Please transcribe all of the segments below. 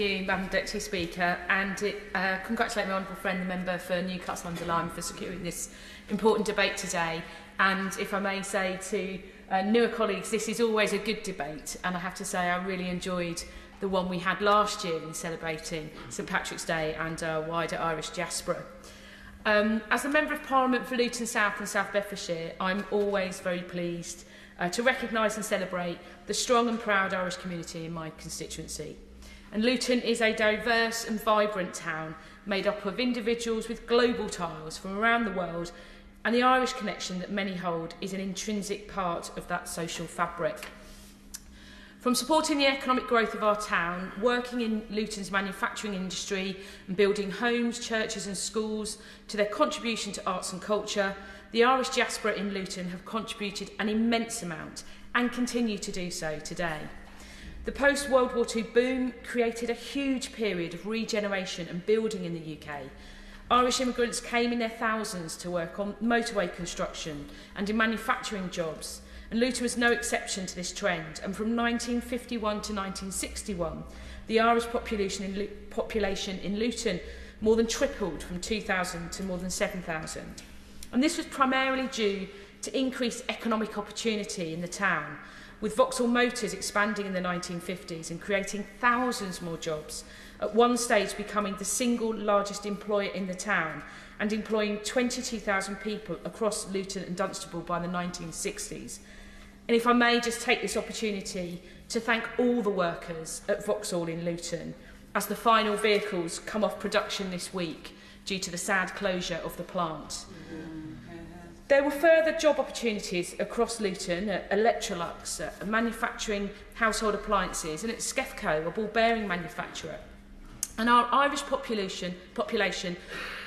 you, Madam Deputy Speaker, and congratulate my honourable friend, the member for Newcastle under Lyme, for securing this important debate today. And if I may say to newer colleagues, this is always a good debate, and I have to say I really enjoyed the one we had last year in celebrating St Patrick's Day and our wider Irish diaspora. As a Member of Parliament for Luton South and South Bedfordshire, I'm always very pleased to recognise and celebrate the strong and proud Irish community in my constituency. And Luton is a diverse and vibrant town made up of individuals with global ties from around the world, and the Irish connection that many hold is an intrinsic part of that social fabric. From supporting the economic growth of our town, working in Luton's manufacturing industry and building homes, churches and schools, to their contribution to arts and culture, the Irish diaspora in Luton have contributed an immense amount and continue to do so today. The post-World War II boom created a huge period of regeneration and building in the UK. Irish immigrants came in their thousands to work on motorway construction and in manufacturing jobs, and Luton was no exception to this trend. And from 1951 to 1961, the Irish population in Luton more than tripled, from 2,000 to more than 7,000. And this was primarily due to increased economic opportunity in the town, with Vauxhall Motors expanding in the 1950s and creating thousands more jobs, at one stage becoming the single largest employer in the town and employing 22,000 people across Luton and Dunstable by the 1960s. And if I may just take this opportunity to thank all the workers at Vauxhall in Luton, as the final vehicles come off production this week due to the sad closure of the plant. There were further job opportunities across Luton at Electrolux, manufacturing household appliances, and at Skefco, a ball bearing manufacturer. And our Irish population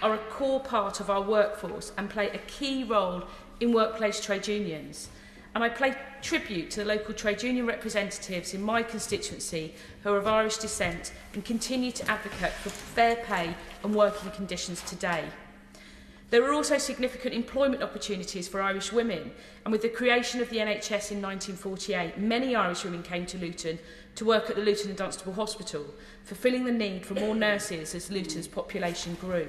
are a core part of our workforce and play a key role in workplace trade unions. And I pay tribute to the local trade union representatives in my constituency who are of Irish descent and continue to advocate for fair pay and working conditions today. There are also significant employment opportunities for Irish women, and with the creation of the NHS in 1948, many Irish women came to Luton to work at the Luton and Dunstable Hospital, fulfilling the need for more nurses as Luton's population grew.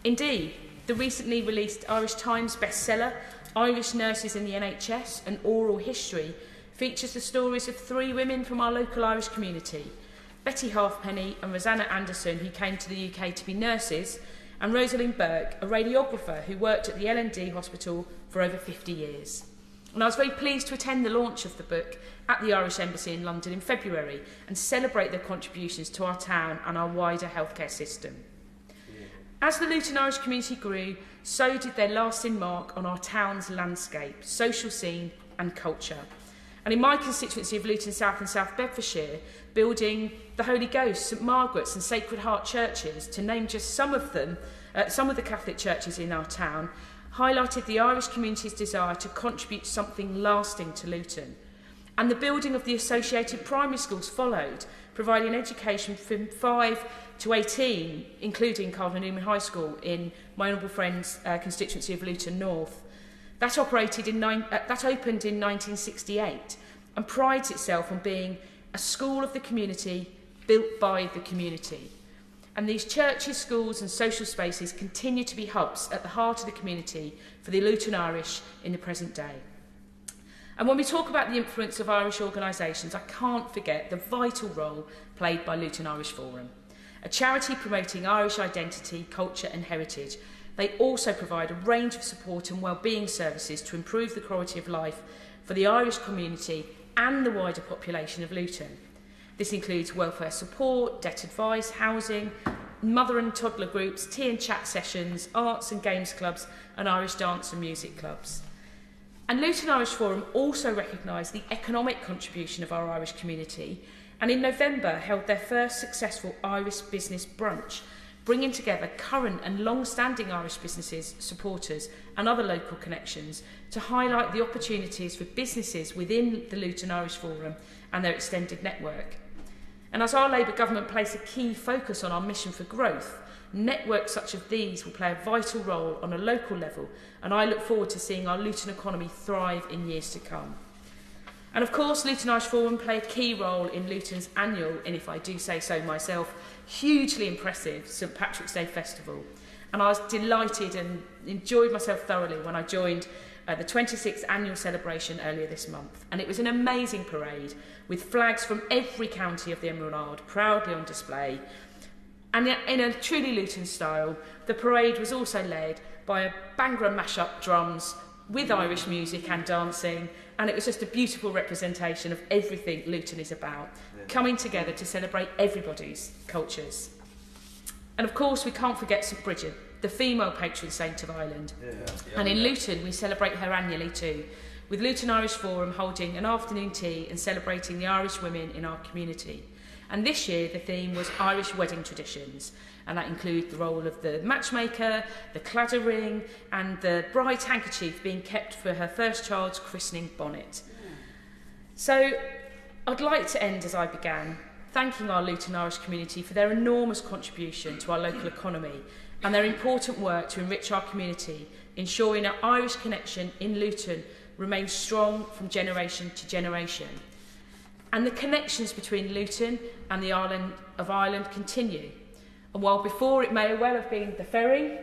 Indeed, the recently released Irish Times bestseller, Irish Nurses in the NHS, an Oral History, features the stories of three women from our local Irish community, Betty Halfpenny and Rosanna Anderson, who came to the UK to be nurses, and Rosalind Burke, a radiographer who worked at the L&D Hospital for over 50 years. And I was very pleased to attend the launch of the book at the Irish Embassy in London in February and celebrate their contributions to our town and our wider healthcare system. As the Luton Irish community grew, so did their lasting mark on our town's landscape, social scene and culture. And in my constituency of Luton South and South Bedfordshire, building the Holy Ghost, St Margaret's and Sacred Heart churches, to name just some of them, some of the Catholic churches in our town, highlighted the Irish community's desire to contribute something lasting to Luton. And the building of the associated primary schools followed, providing education from 5 to 18, including Cardinal Newman High School in my honourable friend's constituency of Luton North. That opened in 1968 and prides itself on being a school of the community, built by the community. And these churches, schools and social spaces continue to be hubs at the heart of the community for the Luton Irish in the present day. And when we talk about the influence of Irish organisations, I can't forget the vital role played by Luton Irish Forum, a charity promoting Irish identity, culture and heritage. They also provide a range of support and wellbeing services to improve the quality of life for the Irish community and the wider population of Luton. This includes welfare support, debt advice, housing, mother and toddler groups, tea and chat sessions, arts and games clubs and Irish dance and music clubs. And Luton Irish Forum also recognised the economic contribution of our Irish community, and in November held their first successful Irish business brunch, bringing together current and long-standing Irish businesses, supporters and other local connections to highlight the opportunities for businesses within the Luton Irish Forum and their extended network. And as our Labour government place a key focus on our mission for growth, networks such as these will play a vital role on a local level, and I look forward to seeing our Luton economy thrive in years to come. And of course, Luton Irish Forum played a key role in Luton's annual, and if I do say so myself, hugely impressive St Patrick's Day Festival. And I was delighted and enjoyed myself thoroughly when I joined the 26th annual celebration earlier this month. And it was an amazing parade with flags from every county of the Emerald Isle proudly on display. And in a truly Luton style, the parade was also led by a Bhangra mash-up drums with Irish music and dancing, and it was just a beautiful representation of everything Luton is about, coming together to celebrate everybody's cultures. And of course, we can't forget St Bridget, the female patron saint of Ireland. And in Luton, we celebrate her annually too, with Luton Irish Forum holding an afternoon tea and celebrating the Irish women in our community. And this year, the theme was Irish wedding traditions, and that includes the role of the matchmaker, the cladder ring, and the bride's handkerchief being kept for her first child's christening bonnet. So I'd like to end as I began, thanking our Luton Irish community for their enormous contribution to our local economy and their important work to enrich our community, ensuring our Irish connection in Luton remains strong from generation to generation. And the connections between Luton and the island of Ireland continue. And while before it may well have been the ferry,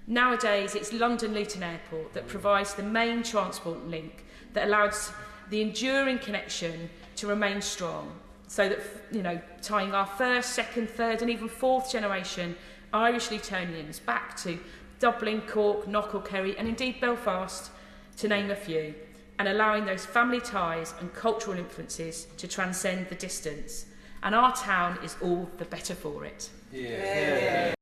nowadays it's London Luton Airport that provides the main transport link that allows the enduring connection to remain strong, so that, you know, tying our first, second, third and even fourth generation Irish Lutonians back to Dublin, Cork, Knockall, Kerry and indeed Belfast, to name a few, and allowing those family ties and cultural influences to transcend the distance. And our town is all the better for it. Yeah.